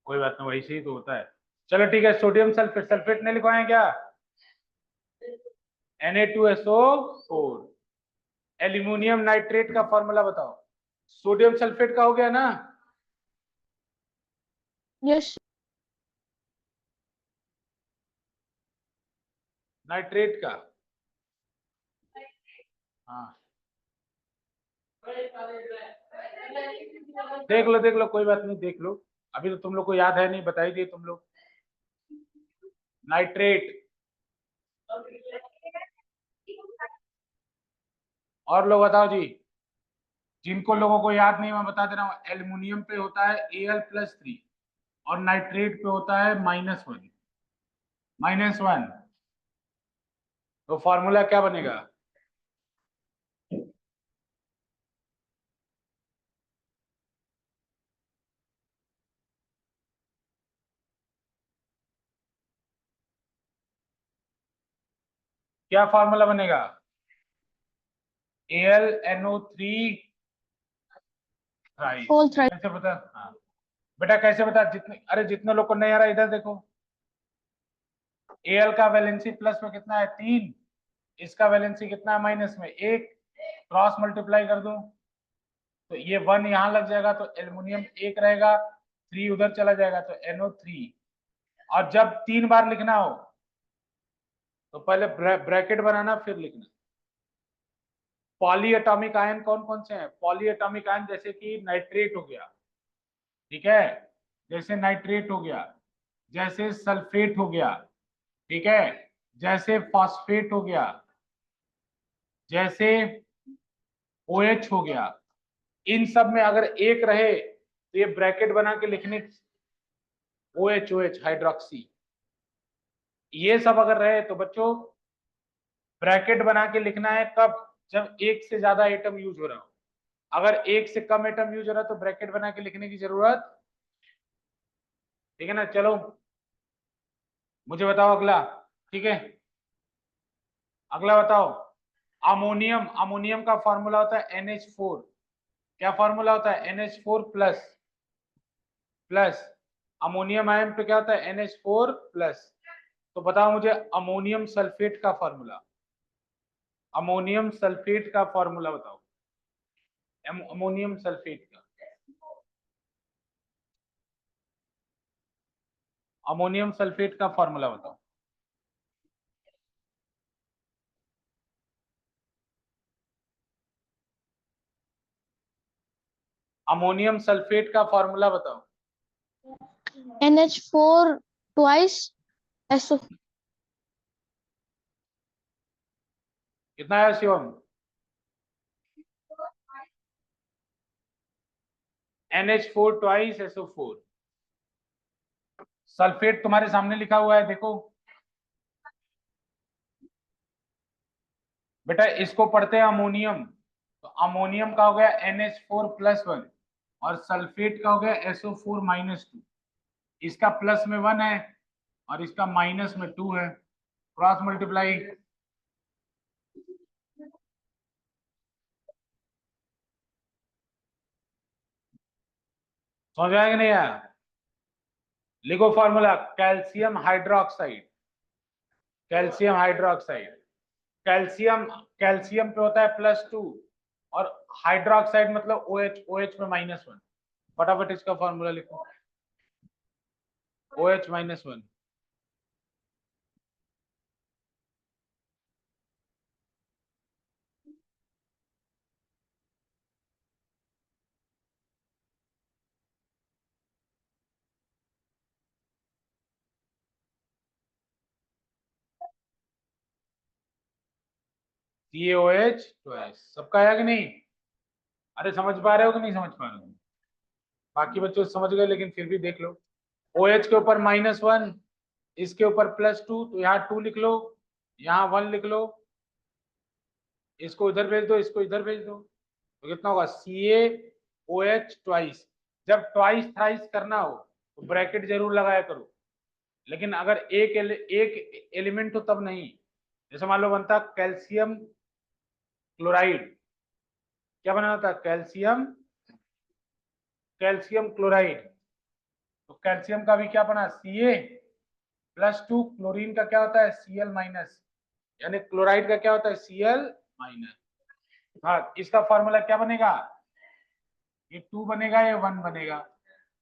कोई बात नहीं, वैसे ही तो होता है। चलो ठीक है, सोडियम सल्फेट, सल्फेट नहीं लिखवाए क्या? Na2SO4। एल्यूमिनियम नाइट्रेट का फॉर्मूला बताओ। सोडियम सल्फेट का हो गया ना? यस। नाइट्रेट का, हाँ देख लो कोई बात नहीं, देख लो। अभी तो तुम लोग को याद है नहीं, बताई दिए तुम लोग। नाइट्रेट। और लोग बताओ जी, जिनको लोगों को याद नहीं मैं बता दे रहा हूँ। एल्यूमिनियम पे होता है Al+3 और नाइट्रेट पे होता है -1। -1 तो फॉर्मूला क्या बनेगा? क्या फॉर्मूला बनेगा? AlNO3 thrice. Whole thrice. कैसे बता? हाँ बेटा कैसे बता? जितने, अरे जितने लोग को नहीं आ रहा इधर देखो। Al का वैलेंसी प्लस में कितना है? 3। इसका वैलेंसी कितना है? माइनस में 1। क्रॉस मल्टीप्लाई कर दूं तो ये 1 यहाँ लग जाएगा, तो एल्युमिनियम 1 रहेगा, 3 उधर चला जाएगा, तो NO3। और जब 3 बार लिखना हो तो पहले ब्रैकेट बनाना फिर लिखना। पॉली एटॉमिक आयन कौन कौन से हैं? पॉली एटॉमिक आयन जैसे कि नाइट्रेट हो गया, ठीक है, जैसे नाइट्रेट हो गया, जैसे सल्फेट हो गया, ठीक है, जैसे फॉस्फेट हो गया, जैसे OH हो गया। इन सब में अगर एक रहे तो ये ब्रैकेट बना के लिखने, OH हाइड्रोक्सी, ये सब अगर रहे तो बच्चों ब्रैकेट बना के लिखना है। कब? जब एक से ज्यादा एटम यूज हो रहा हो। अगर एक से कम एटम यूज हो रहा है तो ब्रैकेट बना के लिखने की जरूरत, ठीक है ना? चलो मुझे बताओ अगला, ठीक है, अगला बताओ। अमोनियम, अमोनियम का फॉर्मूला होता है NH4। क्या फॉर्मूला होता है? NH4 plus plus. Ammonium ion पे क्या होता है? NH4 plus. तो बताओ मुझे अमोनियम सल्फेट का फॉर्मूला, अमोनियम सल्फेट का फॉर्मूला बताओ। अमोनियम सल्फेट का, अमोनियम सल्फेट का फॉर्मूला बताओ। अमोनियम सल्फेट का फॉर्मूला बताओ। NH4 twice SO। कितना है Shivam? NH4 twice SO4। Sulphate तुम्हारे सामने लिखा हुआ है, देखो बेटा, इसको पढ़ते हैं अमोनियम। तो अमोनियम का हो गया NH4+1 और सल्फेट का हो गया SO4-2। इसका प्लस में 1 है और इसका माइनस में 2 है, क्रॉस मल्टीप्लाई। समझ आया कि नहीं आया? लिखो formula, calcium hydroxide, calcium hydroxide. Calcium, calcium पे होता है +2 और हाइड्रोक्साइड मतलब OH, OH में -1। फटाफट इसका फॉर्मूला लिखो, OH-1। CaOH twice. सबका आया कि नहीं? अरे समझ पा रहे हो कि नहीं समझ पा रहे हो? बाकी बच्चों समझ गए, लेकिन फिर भी देख लो। OH के ऊपर -1, इसके ऊपर +2, तो यहाँ 2 लिख लो, यहाँ 1 लिख लो, इसको इधर भेज दो, इसको इधर भेज दो, तो कितना होगा? CaOH twice. जब ट्वाइस थ्राइस करना हो तो ब्रैकेट जरूर लगाया करो, लेकिन अगर एक एलिमेंट हो तब नहीं। जैसे मान लो बनता कैल्शियम क्लोराइड, क्या बना होता? कैल्शियम कैल्शियम क्लोराइड, तो कैल्शियम का भी क्या बना Ca+2, क्लोरीन का क्या होता है Cl-, यानी क्लोराइड का क्या होता है Cl-। हाँ, इसका फॉर्मूला क्या बनेगा, ये 2 बनेगा, ये 1 बनेगा,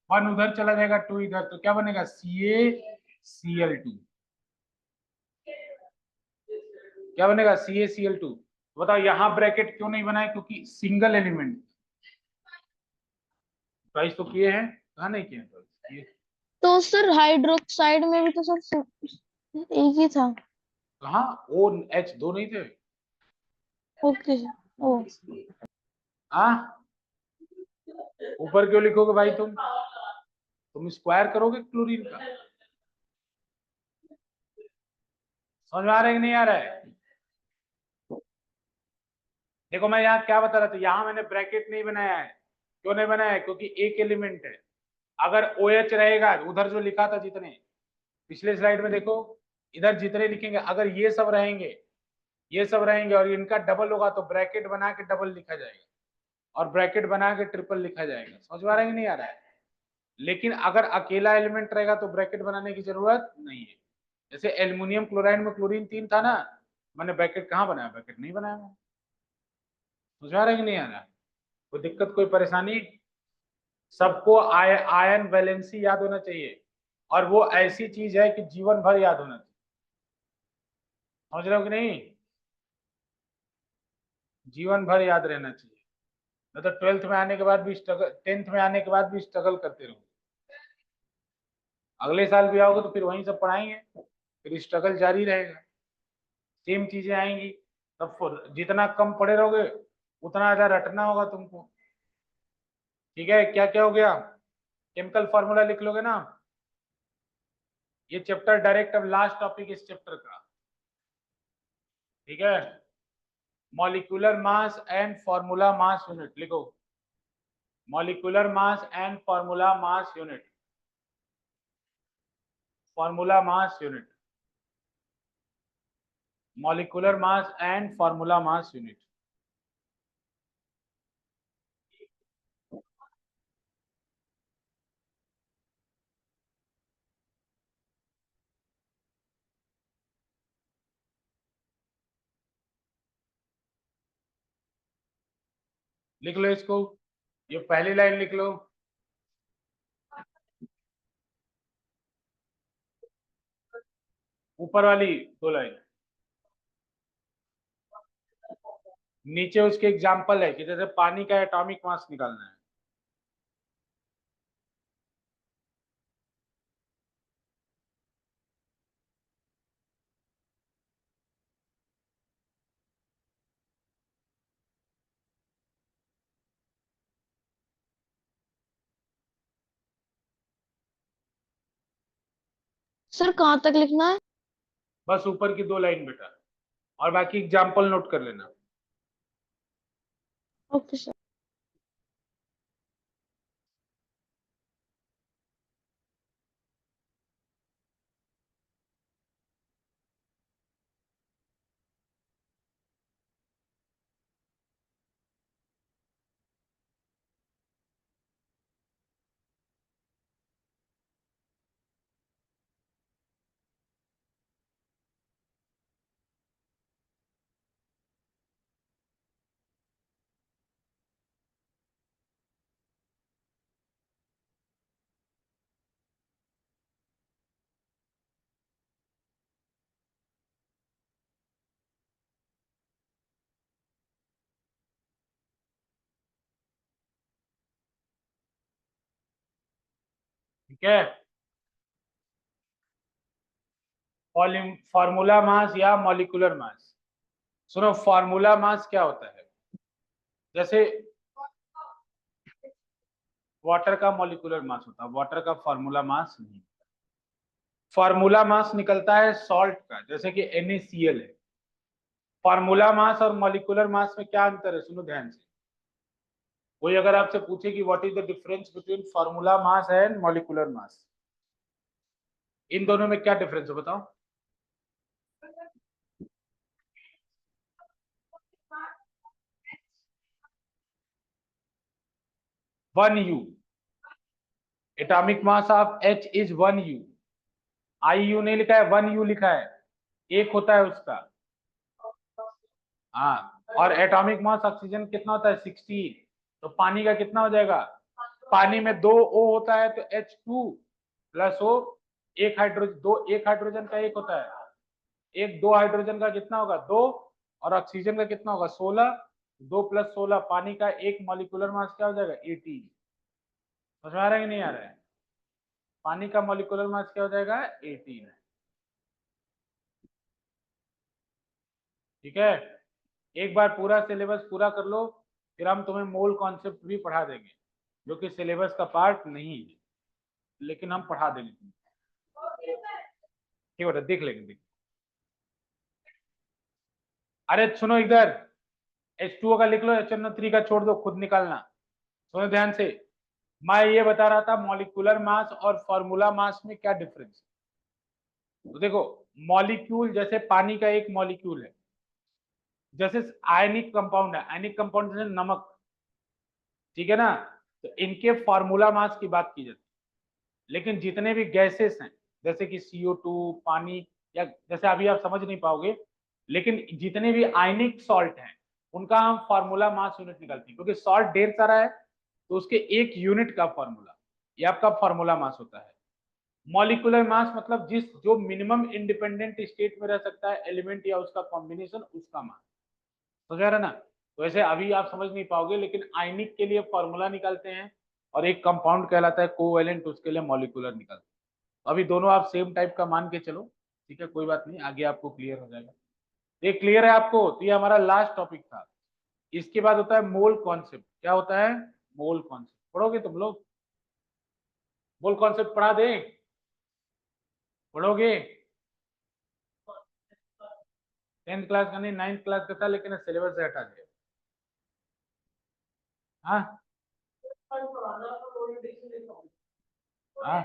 1 उधर चला जाएगा, 2 इधर, तो क्या बनेगा CaCl2। क्या बनेगा CaCl2। बताओ यहाँ ब्रैकेट क्यों नहीं बनाए, क्योंकि सिंगल एलिमेंट। ट्वाइस तो किए हैं, कहा नहीं किए हैं twice? तो सर हाइड्रोक्साइड में भी तो सर एक ही था। कहाँ OH दो नहीं थे। Okay sir. ओ हाँ, ऊपर क्यों लिखोगे भाई, तुम स्क्वायर करोगे क्लोरीन का। समझ में आ रहा है कि नहीं आ रहा है। देखो मैं यहाँ क्या बता रहा था, यहाँ मैंने ब्रैकेट नहीं बनाया है। क्यों नहीं बनाया है, क्योंकि एक एलिमेंट है। अगर OH रहेगा, उधर जो लिखा था जितने, पिछले स्लाइड में देखो, इधर जितने लिखेंगे, अगर ये सब रहेंगे, ये सब रहेंगे और इनका डबल होगा, तो ब्रैकेट बना के डबल लिखा जाएगा, और ब्रैकेट बना के ट्रिपल लिखा जाएगा। समझ में आ रहा है कि नहीं आ रहा है। लेकिन अगर अकेला एलिमेंट रहेगा तो ब्रैकेट बनाने की जरूरत नहीं है। जैसे एल्युमिनियम क्लोराइड में क्लोरीन 3 था ना, मैंने ब्रैकेट कहाँ बनाया, ब्रैकेट नहीं बनाया मैंने। समझ में आ रहा है कि नहीं आ रहा है। कोई दिक्कत, कोई परेशानी। सबको आयन वैलेंसी याद होना चाहिए, और वो ऐसी चीज है कि जीवन भर याद होना चाहिए। समझ रहे हो कि नहीं, जीवन भर याद रहना चाहिए। नहीं तो 12th में आने के बाद भी स्ट्रगल, 10th में आने के बाद भी स्ट्रगल करते रहो। अगले साल भी आओगे तो फिर वहीं सब पढ़ाएंगे, फिर स्ट्रगल जारी रहेगा, सेम चीजें आएंगी। तब जितना कम पढ़े रहोगे उतना ज्यादा रटना होगा तुमको। ठीक है, क्या क्या हो गया, केमिकल फॉर्मूला लिख लोगे ना। ये चैप्टर डायरेक्ट अब लास्ट टॉपिक इस चैप्टर का। ठीक है, molecular mass and formula mass unit लिखो। Molecular mass and formula mass unit, formula mass unit, molecular mass and formula mass unit. लिख लो इसको, ये पहली लाइन लिख लो, ऊपर वाली 2 लाइन। नीचे उसके एग्जाम्पल है कि जैसे पानी का एटॉमिक मास निकालना है। सर कहाँ तक लिखना है? बस ऊपर की 2 लाइन बेटा, और बाकी एग्जाम्पल नोट कर लेना। Okay sir. ठीक है, फॉर्मूला मास या मॉलिक्यूलर मास। सुनो, फॉर्मूला मास क्या होता है, जैसे वाटर का मॉलिक्यूलर मास होता है, वाटर का फॉर्मूला मास नहीं। फॉर्मूला मास निकलता है सॉल्ट का, जैसे कि NaCl है। फॉर्मूला मास और मॉलिक्यूलर मास में क्या अंतर है, सुनो ध्यान से। कोई अगर आपसे पूछे कि what is the difference between formula mass and molecular mass, इन दोनों में क्या डिफरेंस है बताओ। 1U, atomic mass of H is 1U, IU नहीं लिखा है, 1U लिखा है, एक होता है उसका। हाँ, और एटॉमिक मास ऑक्सीजन कितना होता है 16, तो पानी का कितना हो जाएगा, पानी में 2 O होता है तो H2 प्लस O, एक हाइड्रोजन, एक हाइड्रोजन का एक होता है, एक 2 हाइड्रोजन का कितना होगा 2, और ऑक्सीजन का कितना होगा 16, 2 + 16, पानी का एक मॉलिक्यूलर मास क्या हो जाएगा 18। समझ में आ रहा है कि नहीं आ रहा है, पानी का मॉलिक्यूलर मास क्या हो जाएगा 18। ठीक है, एक बार पूरा सिलेबस पूरा कर लो, फिर हम तुम्हें मोल कॉन्सेप्ट भी पढ़ा देंगे, जो कि सिलेबस का पार्ट नहीं है, लेकिन हम पढ़ा देंगे तुम्हें। ठीक है, देख लेंगे। अरे सुनो इधर, H2O का लिख लो, HNO3 का छोड़ दो, खुद निकालना। सुनो ध्यान से, मैं ये बता रहा था मॉलिक्यूलर मास और फॉर्मूला मास में क्या डिफरेंस। तो देखो, मॉलिक्यूल जैसे पानी का एक मॉलिक्यूल है, जैसे आयनिक कंपाउंड है, आयनिक कंपाउंड जैसे नमक, ठीक है ना, तो इनके फॉर्मूला मास की बात की जाती है। लेकिन जितने भी गैसेस हैं, जैसे कि CO2, पानी, या जैसे अभी आप समझ नहीं पाओगे, लेकिन जितने भी आयनिक सॉल्ट हैं उनका हम फॉर्मूला मास यूनिट निकालते हैं, क्योंकि सॉल्ट ढेर सारा है तो उसके एक यूनिट का फॉर्मूला, ये आपका फॉर्मूला मास होता है। मॉलिक्यूलर मास मतलब जो मिनिमम इंडिपेंडेंट स्टेट में रह सकता है एलिमेंट या उसका कॉम्बिनेशन, उसका मास। समझ आ रहा है ना, तो ऐसे अभी आप समझ नहीं पाओगे, लेकिन आयनिक के लिए फॉर्मूला निकालते हैं, और एक कंपाउंड कहलाता है कोवेलेंट, उसके लिए मॉलिक्यूलर निकालते हैं। अभी दोनों आप सेम टाइप का मान के चलो, ठीक है, कोई बात नहीं, आगे आपको क्लियर हो जाएगा। ये क्लियर है आपको, तो ये हमारा लास्ट टॉपिक था। इसके बाद होता है मोल कॉन्सेप्ट। क्या होता है, मोल कॉन्सेप्ट पढ़ोगे तुम लोग, मोल कॉन्सेप्ट पढ़ा दें, पढ़ोगे। 10th क्लास का नहीं, 9th क्लास का था, लेकिन सिलेबस से हटा दिया। हाँ हाँ,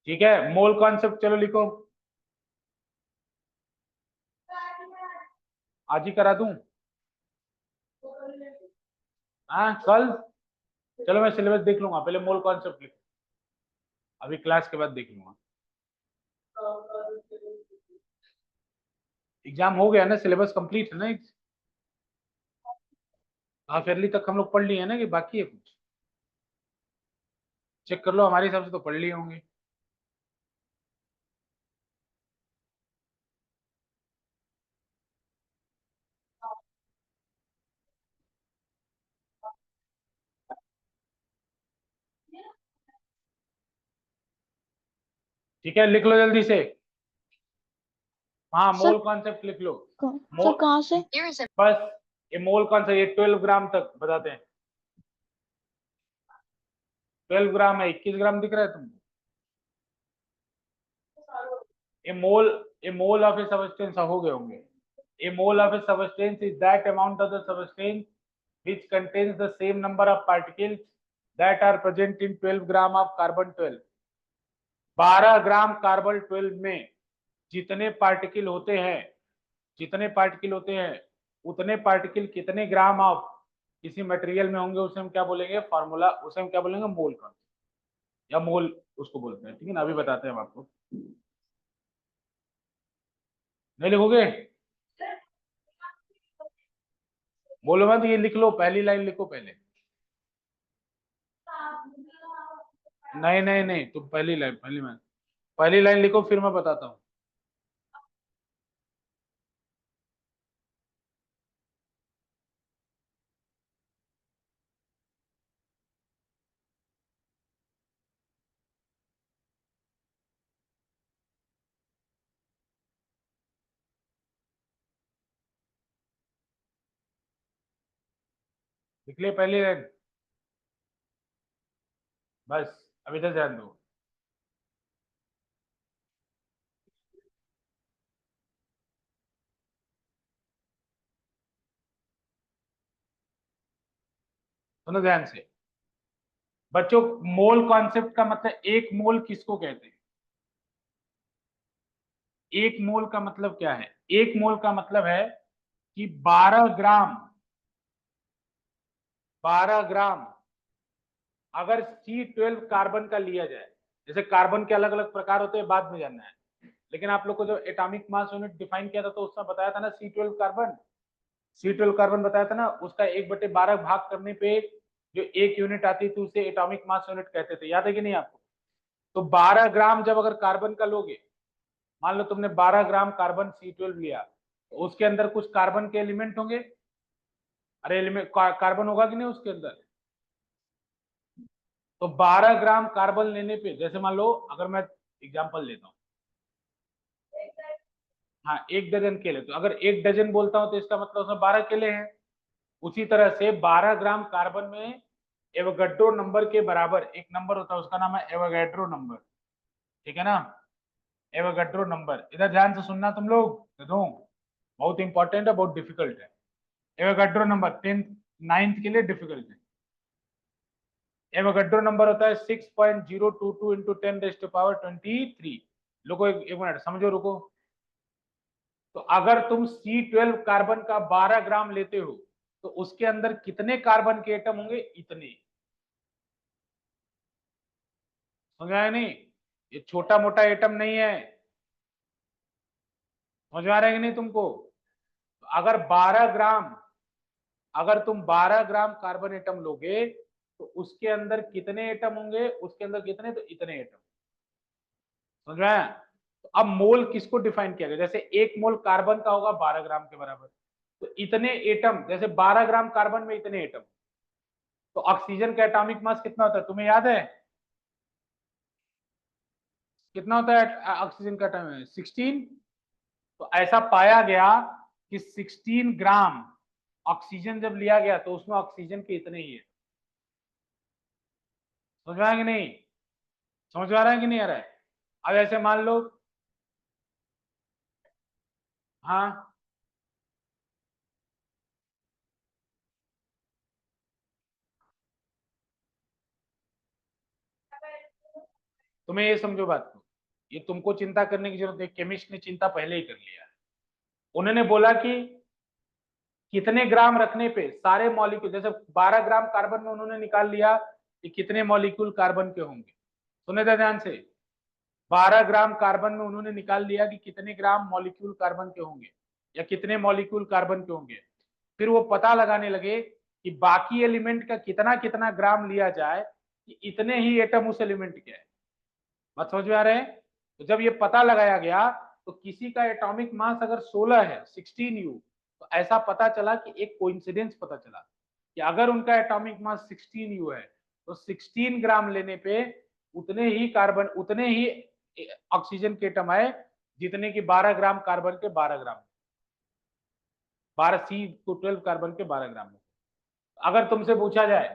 ठीक है, मोल कॉन्सेप्ट चलो लिखो, आज ही करा दूं, हाँ कल, चलो मैं सिलेबस देख लूंगा, पहले मोल कॉन्सेप्ट लिखो, अभी क्लास के बाद देख लूंगा। एग्जाम हो गया ना, सिलेबस कंप्लीट है ना, हाफ ईयरली तक हम लोग पढ़ लिए हैं ना, कि बाकी है कुछ, चेक कर लो, हमारे हिसाब से तो पढ़ लिए होंगे। ठीक है, लिख लो जल्दी से, हाँ सर मोल कॉन्सेप्ट लिख लो। सर मोल, कहाँ से? बस ये मोल कॉन्सेप्ट, ये 12 ग्राम तक बताते हैं, 12 ग्राम है, 21 ग्राम दिख रहा है तुमको, a mole a mole of a substance, हो गए होंगे, a mole of a substance is that amount of the substance which contains the same number of particles that are present in 12 gram of carbon 12। 12 gram carbon 12 में जितने particle होते हैं, जितने particle होते हैं, उतने पार्टिकल कितने ग्राम ऑफ किसी मटेरियल में होंगे, उसे हम क्या बोलेंगे, फॉर्मूला, उसे हम क्या बोलेंगे, मोल का, या मोल उसको बोलते हैं। ठीक है ना, अभी बताते हैं हम आपको, नहीं लिखोगे, बोलो मत, ये लिख लो, पहली लाइन लिखो पहले, नहीं नहीं नहीं, तुम पहली लाइन लिखो, फिर मैं बताता हूँ। लिख लिया पहली लाइन, बस अब इधर ध्यान दो। सुनो ध्यान से बच्चों, मोल कॉन्सेप्ट का मतलब, एक मोल किसको कहते हैं, एक मोल का मतलब क्या है, एक मोल का मतलब है कि 12 ग्राम, 12 ग्राम अगर C12 कार्बन का लिया जाए, जैसे कार्बन के अलग अलग प्रकार होते हैं बाद में जानना है, लेकिन आप लोग को जो एटॉमिक मास यूनिट डिफाइन किया था तो उसमें बताया था ना C12 कार्बन, C12 कार्बन बताया था ना, उसका 1/12 भाग करने पे जो एक यूनिट आती थी उसे एटॉमिक मास यूनिट कहते थे, याद है कि नहीं आपको? तो 12 ग्राम जब अगर कार्बन का लोगे, मान लो तुमने 12 ग्राम कार्बन C12 लिया, तो उसके अंदर कुछ कार्बन के एलिमेंट होंगे, अरे एलिमेंट कार्बन होगा कि नहीं उसके अंदर? तो 12 ग्राम कार्बन लेने पे, जैसे मान लो अगर मैं एग्जांपल लेता हूँ, हाँ 1 डजन केले, तो अगर 1 डजन बोलता हूं तो इसका मतलब उसमें 12 केले हैं। उसी तरह से 12 ग्राम कार्बन में एवोगाड्रो नंबर के बराबर एक नंबर होता है, उसका नाम है एवोगाड्रो नंबर, ठीक है ना? एवोगाड्रो नंबर, इधर ध्यान से सुनना तुम लोग, देखो बहुत इंपॉर्टेंट है, बहुत डिफिकल्ट है। एवोगाड्रो नंबर 10th 9th के लिए डिफिकल्ट है। एवोगाड्रो नंबर होता है 6.022 इंटू 10⁻23। रुको एक मिनट समझो, रुको। तो अगर तुम C12 कार्बन का 12 ग्राम लेते हो तो उसके अंदर कितने कार्बन के एटम होंगे? इतने। समझ आया नहीं? ये छोटा मोटा एटम नहीं है, समझ आ रहा है कि नहीं तुमको? अगर 12 ग्राम, अगर तुम 12 ग्राम कार्बन एटम लोगे तो उसके अंदर कितने एटम होंगे? उसके अंदर कितने? तो इतने एटम। समझ में आया? तो अब मोल किसको डिफाइन किया गया? जैसे एक मोल कार्बन का होगा 12 ग्राम के बराबर, तो इतने एटम, जैसे 12 ग्राम कार्बन में इतने एटम। तो ऑक्सीजन का एटॉमिक मास कितना होता है तुम्हें याद है? कितना होता है ऑक्सीजन का एटॉमिक? 16। तो ऐसा पाया गया कि 16 ग्राम ऑक्सीजन जब लिया गया तो उसमें ऑक्सीजन के इतने ही है। समझ में आया कि नहीं? समझ में आ रहा है कि नहीं आ रहा है? अब ऐसे मान लो, हाँ तुम्हें ये समझो बात को, ये तुमको चिंता करने की जरूरत नहीं, केमिस्ट ने चिंता पहले ही कर लिया है। उन्होंने बोला कि कितने ग्राम रखने पे सारे मॉलिक्यूल, जैसे 12 ग्राम कार्बन में उन्होंने निकाल लिया कि कितने मॉलिक्यूल कार्बन के होंगे। सुने थे ध्यान से, 12 ग्राम कार्बन में उन्होंने निकाल लिया कि कितने ग्राम मॉलिक्यूल कार्बन के होंगे या कितने मॉलिक्यूल कार्बन के होंगे। फिर वो पता लगाने लगे कि बाकी एलिमेंट का कितना कितना ग्राम लिया जाए कि इतने ही एटम उस एलिमेंट के है। बात समझ में आ रहे हैं? तो जब ये पता लगाया गया तो किसी का एटॉमिक मास अगर 16 है, 16U, तो ऐसा पता चला कि एक कोइंसिडेंस पता चला कि अगर उनका एटॉमिक मास 16U है तो 16 ग्राम लेने पे उतने ही कार्बन, उतने ही ऑक्सीजन के एटम आए जितने की 12 ग्राम कार्बन के 12 ग्राम, 12 C12 कार्बन के 12 ग्राम में। अगर तुमसे पूछा जाए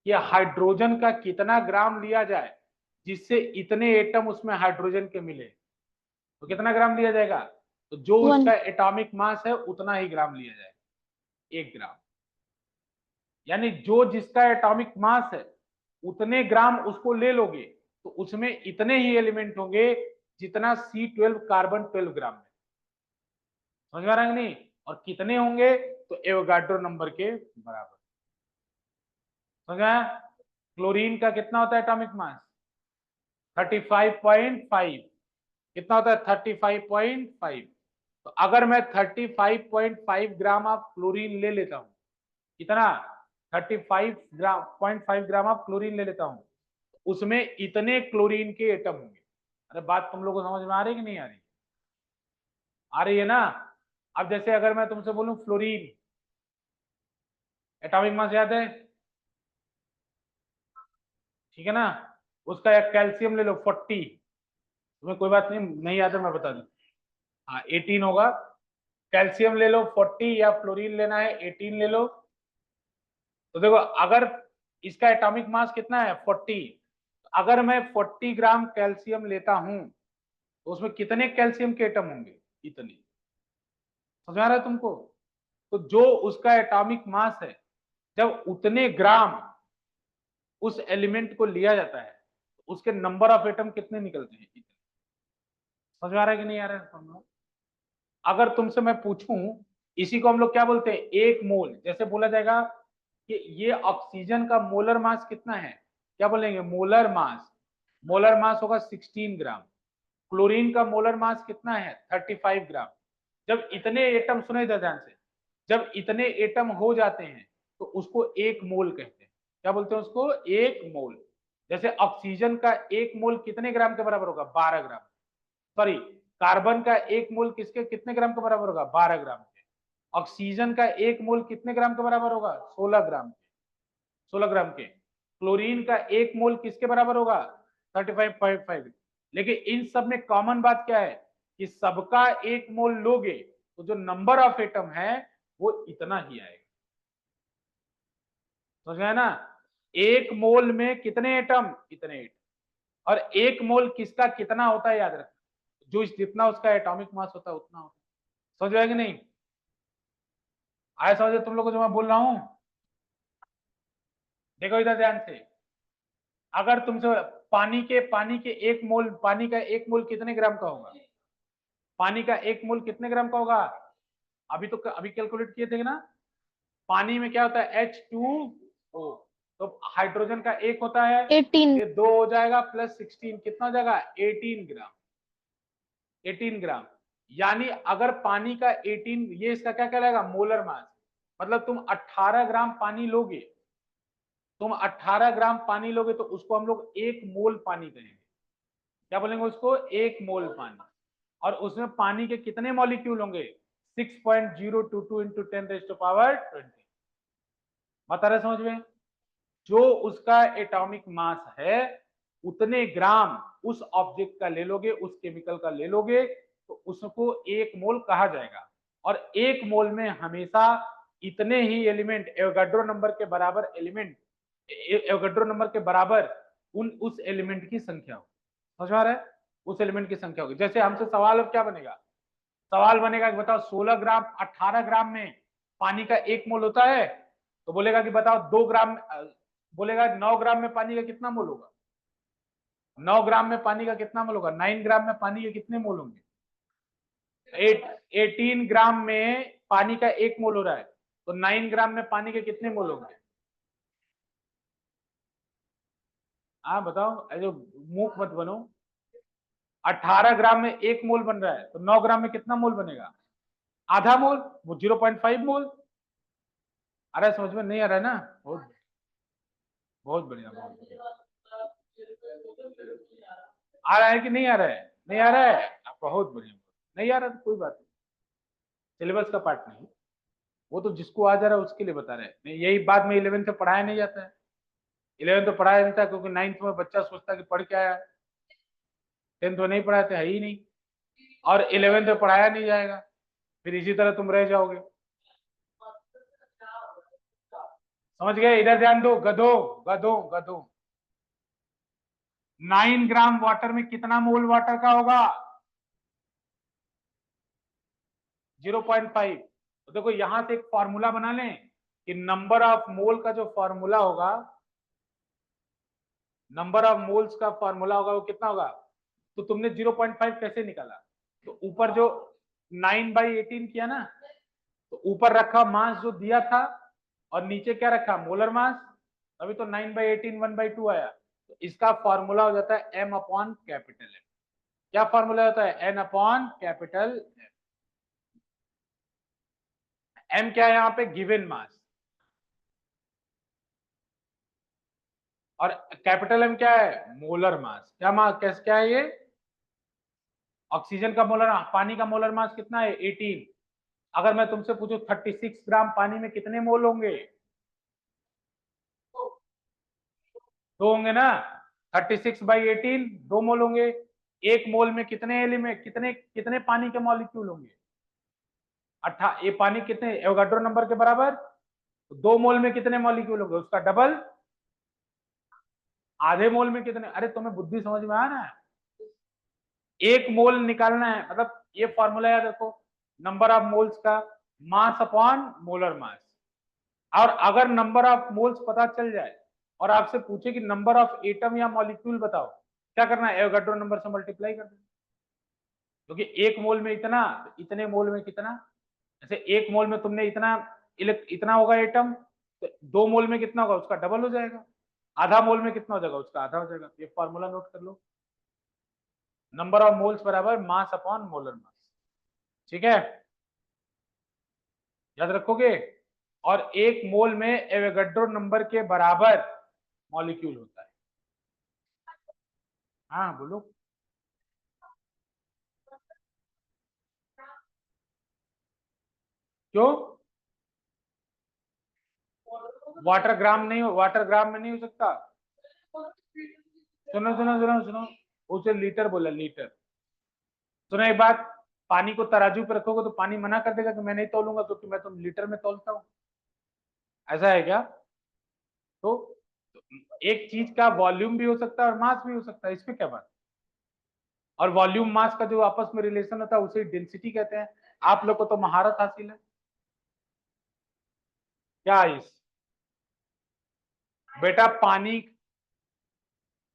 कि हाइड्रोजन का कितना ग्राम लिया जाए जिससे इतने एटम उसमें हाइड्रोजन के मिले, तो कितना ग्राम लिया जाएगा? तो जो 1। उसका एटॉमिक मास है उतना ही ग्राम लिया जाएगा, 1 ग्राम। यानी जो जिसका एटॉमिक मास है उतने ग्राम उसको ले लोगे तो उसमें इतने ही एलिमेंट होंगे जितना C12 कार्बन 12 ग्राम में। समझ में आ रहा है नहीं? और कितने होंगे? तो एवोगाड्रो नंबर के बराबर। समझ में आया? क्लोरीन का कितना होता है एटॉमिक मास? 35.5। कितना होता है? 35.5। तो अगर मैं 35.5 ग्राम ऑफ क्लोरीन ले लेता हूं, कितना? 35.5 ग्राम ऑफ क्लोरीन ले लेता हूं, उसमें इतने क्लोरीन के एटम होंगे। अरे बात तुम लोगों को समझ में आ रही कि नहीं आ रही? आ रही है ना? अब जैसे अगर मैं तुमसे बोलूं फ्लोरीन, एटॉमिक मास याद है? ठीक है ना? उसका एक कैल्शियम ले लो 40, तुम्हें कोई बात नहीं, नहीं याद है मैं बता दूं, हाँ 18 होगा। कैल्शियम ले लो 40 या फ्लोरीन लेना है 18 ले लो। तो देखो अगर इसका एटॉमिक मास कितना है 40, अगर मैं 40 ग्राम कैल्शियम लेता हूं तो उसमें कितने कैल्शियम के एटम होंगे? इतने। समझ आ रहा है तुमको? तो जो उसका एटॉमिक मास है, जब उतने ग्राम उस एलिमेंट को लिया जाता है तो उसके नंबर ऑफ एटम कितने निकलते हैं? इतने। समझ आ रहा है कि नहीं आ रहा है तुम? अगर तुमसे मैं पूछूं, इसी को हम लोग क्या बोलते हैं? एक मोल। जैसे बोला जाएगा कि ये ऑक्सीजन का मोलर मास कितना है, क्या बोलेंगे, मोलर मास। मोलर मास होगा 16 ग्राम। क्लोरीन का मोलर मास कितना है, 35 ग्राम। जब इतने एटम, सुने इधर ध्यान से, जब इतने एटम हो जाते हैं तो उसको एक मोल कहते हैं। क्या बोलते हैं उसको, एक मोल। जैसे ऑक्सीजन का एक मोल कितने ग्राम के बराबर होगा, 12 ग्राम। सॉरी, कार्बन का एक मोल किसके कितने ग्राम के बराबर होगा, 12 ग्राम के। ऑक्सीजन का एक मोल कितने ग्राम के बराबर होगा, 16 ग्राम के, 16 ग्राम के। क्लोरीन का एक मोल किसके बराबर होगा, 35.5। लेकिन इन सब में कॉमन बात क्या है कि सबका एक मोल लोगे तो जो नंबर ऑफ एटम है वो इतना ही आएगा। समझ गए ना, एक मोल में कितने एटम, इतने एटम। और एक मोल किसका कितना होता है याद रखना, जो जितना उसका एटॉमिक मास होता है उतना होता है। समझ गए कि नहीं, आया समझ तुम लोग को जो मैं बोल रहा हूं। देखो इधर ध्यान से, अगर तुमसे पानी के एक मोल, पानी का एक मोल कितने ग्राम का होगा, पानी का एक मोल कितने ग्राम का होगा, अभी कैलकुलेट किए थे ना। पानी में क्या होता है, H2O। तो हाइड्रोजन का एक होता है, 18। ये 2 हो जाएगा प्लस 16, कितना हो जाएगा, 18 ग्राम। 18 ग्राम। यानी अगर पानी का 18, ये इसका क्या कहलाएगा, मोलर मास। मतलब तुम 18 ग्राम पानी लोगे, तुम 18 ग्राम पानी लोगे तो उसको हम लोग एक मोल पानी कहेंगे। क्या बोलेंगे उसको, एक मोल पानी। और उसमें पानी के कितने मॉलिक्यूल होंगे, 6.022 इंटू 10⁻20। बता रहे समझ में, जो उसका एटॉमिक मास है उतने ग्राम उस ऑब्जेक्ट का ले लोगे, उस केमिकल का ले लोगे तो उसको एक मोल कहा जाएगा। और एक मोल में हमेशा इतने ही एलिमेंट, एवोगाड्रो नंबर के बराबर एलिमेंट, एवोगाड्रो नंबर के बराबर उस एलिमेंट की संख्या हो। समझ आ रहा है, उस एलिमेंट की संख्या होगी। जैसे हमसे सवाल अब क्या बनेगा, सवाल बनेगा कि बताओ 16 ग्राम 18 ग्राम में पानी का एक मोल होता है, तो बोलेगा कि बताओ 2 ग्राम, बोलेगा 9 ग्राम में पानी का कितना मोल होगा, 9 ग्राम में पानी का कितना मोल होगा, 9 ग्राम में पानी के कितने मोल होंगे, 18 ग्राम में पानी का एक मोल हो रहा है तो 9 ग्राम में पानी के कितने मोल होंगे। हाँ बताओ, जो मूक मत बनो। 18 ग्राम में एक मोल बन रहा है तो 9 ग्राम में कितना मोल बनेगा, आधा मोल, वो 0.5 मोल। आ रहा है समझ में, नहीं आ रहा है ना, बहुत बहुत बढ़िया, बहुत बढ़िया। आ रहा है कि नहीं आ रहा है, नहीं आ रहा है, बहुत बढ़िया। नहीं आ रहा तो कोई बात नहीं, सिलेबस का पार्ट नहीं, वो तो जिसको आ जा रहा है उसके लिए बता रहे हैं। नहीं, यही बात में 11th में पढ़ाया नहीं जाता है, 11th में पढ़ाया नहीं था क्योंकि 9th में बच्चा सोचता कि पढ़ के आया, 10th में नहीं पढ़ाते है ही नहीं, और 11th में पढ़ाया नहीं जाएगा, फिर इसी तरह तुम रह जाओगे। समझ गए, इधर ध्यान दो, गधो गधो गधो। 9 ग्राम वाटर में कितना मोल वाटर का होगा, 0.5। तो देखो यहां से एक फॉर्मूला बना लें कि नंबर ऑफ मोल का जो फॉर्मूला होगा, नंबर ऑफ मोल्स का फॉर्मूला होगा वो कितना होगा। तो तुमने 0.5 कैसे निकाला, तो ऊपर जो 9/18 किया ना, तो ऊपर रखा मास जो दिया था और नीचे क्या रखा, मोलर मास। अभी तो 9/18 1/2 आया, तो इसका फॉर्मूला हो जाता है m अपॉन कैपिटल M। क्या फॉर्मूला होता है, n अपॉन कैपिटल M। क्या है यहाँ पे, गिवन मास, और कैपिटल M क्या है, मोलर मास। क्या मास, कैसे क्या है ये, ऑक्सीजन का मोलर, पानी का मोलर मास कितना है, 18। अगर मैं तुमसे पूछूं 36 ग्राम पानी में कितने मोल होंगे, दो होंगे ना, 36/18 2 मोल होंगे। एक मोल में कितने एलिमेंट, कितने कितने पानी के मॉलिक्यूल होंगे, ये पानी कितने एवोगाड्रो नंबर के बराबर, तो 2 मोल में कितने मॉलिक्यूल होंगे, उसका डबल। आधे मोल में कितने, अरे तुम्हें बुद्धि समझ में आ रहा है, एक मोल निकालना है, मतलब ये फॉर्मूला याद रखो, नंबर ऑफ मोल्स का मास अपॉन मोलर मास। और अगर नंबर ऑफ मोल्स पता चल जाए और आपसे पूछे कि नंबर ऑफ एटम या मॉलिक्यूल बताओ, क्या करना है, एवोगाड्रो नंबर से मल्टीप्लाई कर देना, क्योंकि एक मोल में इतना, तो इतने मोल में कितना। जैसे एक मोल में तुमने इतना, इतना होगा एटम, तो 2 मोल में कितना होगा, उसका डबल हो जाएगा। आधा मोल में कितना हो जाएगा, उसका आधा हो जाएगा। ये फॉर्मूला नोट कर लो, नंबर ऑफ मोल्स बराबर मास अपॉन मोलर मास। ठीक है, याद रखोगे। और एक मोल में एवोगाड्रो नंबर के बराबर मॉलिक्यूल होता है। हाँ बोलो। क्यों? वाटर ग्राम नहीं, वाटर ग्राम में नहीं हो सकता। सुनो सुनो सुनो सुनो, उसे लीटर बोला, लीटर। सुनो एक बात, पानी को तराजू पे रखोगे तो पानी मना कर देगा कि मैं नहीं तोलूंगा क्योंकि मैं तो लीटर में तोलता हूँ। ऐसा है क्या? तो एक चीज का वॉल्यूम भी हो सकता है और मास भी हो सकता है, इसमें क्या बात। और वॉल्यूम मास का जो आपस में रिलेशन होता है उसे डेंसिटी कहते हैं। आप लोग को तो महारत हासिल है। क्या इस बेटा पानी।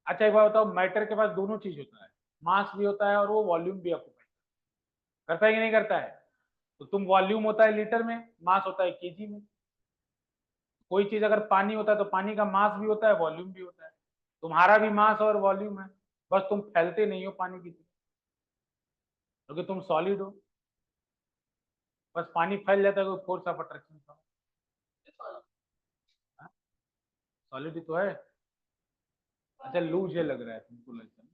अच्छा एक बात बताओ, मैटर के पास दोनों चीज होता है, मास भी होता है और वो वॉल्यूम भी ऑक्यूपाई करता है कि नहीं करता है। तो तुम वॉल्यूम होता है लीटर में, मास होता है केजी में। कोई चीज अगर पानी होता है तो पानी का मास भी होता है, वॉल्यूम भी होता है। तुम्हारा भी मास और वॉल्यूम है, बस तुम फैलते नहीं हो पानी की तरह, क्योंकि तुम सॉलिड हो। बस पानी फैल जाता है कोई फोर्स ऑफ अट्रैक्शन का। सॉलिड ही तो है। अच्छा लूज ये लग रहा है तुमको लगता है।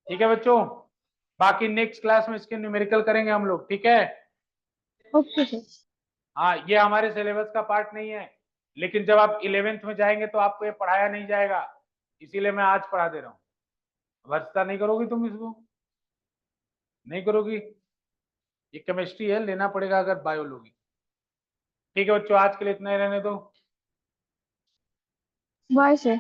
ठीक है बच्चों, बाकी नेक्स्ट क्लास में इसके न्यूमेरिकल करेंगे हम लोग, ठीक है। Okay sir. हाँ ये हमारे सिलेबस का पार्ट नहीं है, लेकिन जब आप 11th में जाएंगे तो आपको ये पढ़ाया नहीं जाएगा, इसीलिए मैं आज पढ़ा दे रहा हूँ। वर्षता नहीं करोगी तुम इसको, नहीं करोगी। ये केमिस्ट्री है, लेना पड़ेगा अगर बायो लोगी। ठीक है बच्चों, आज के लिए इतना ही रहने दो। Bye sir.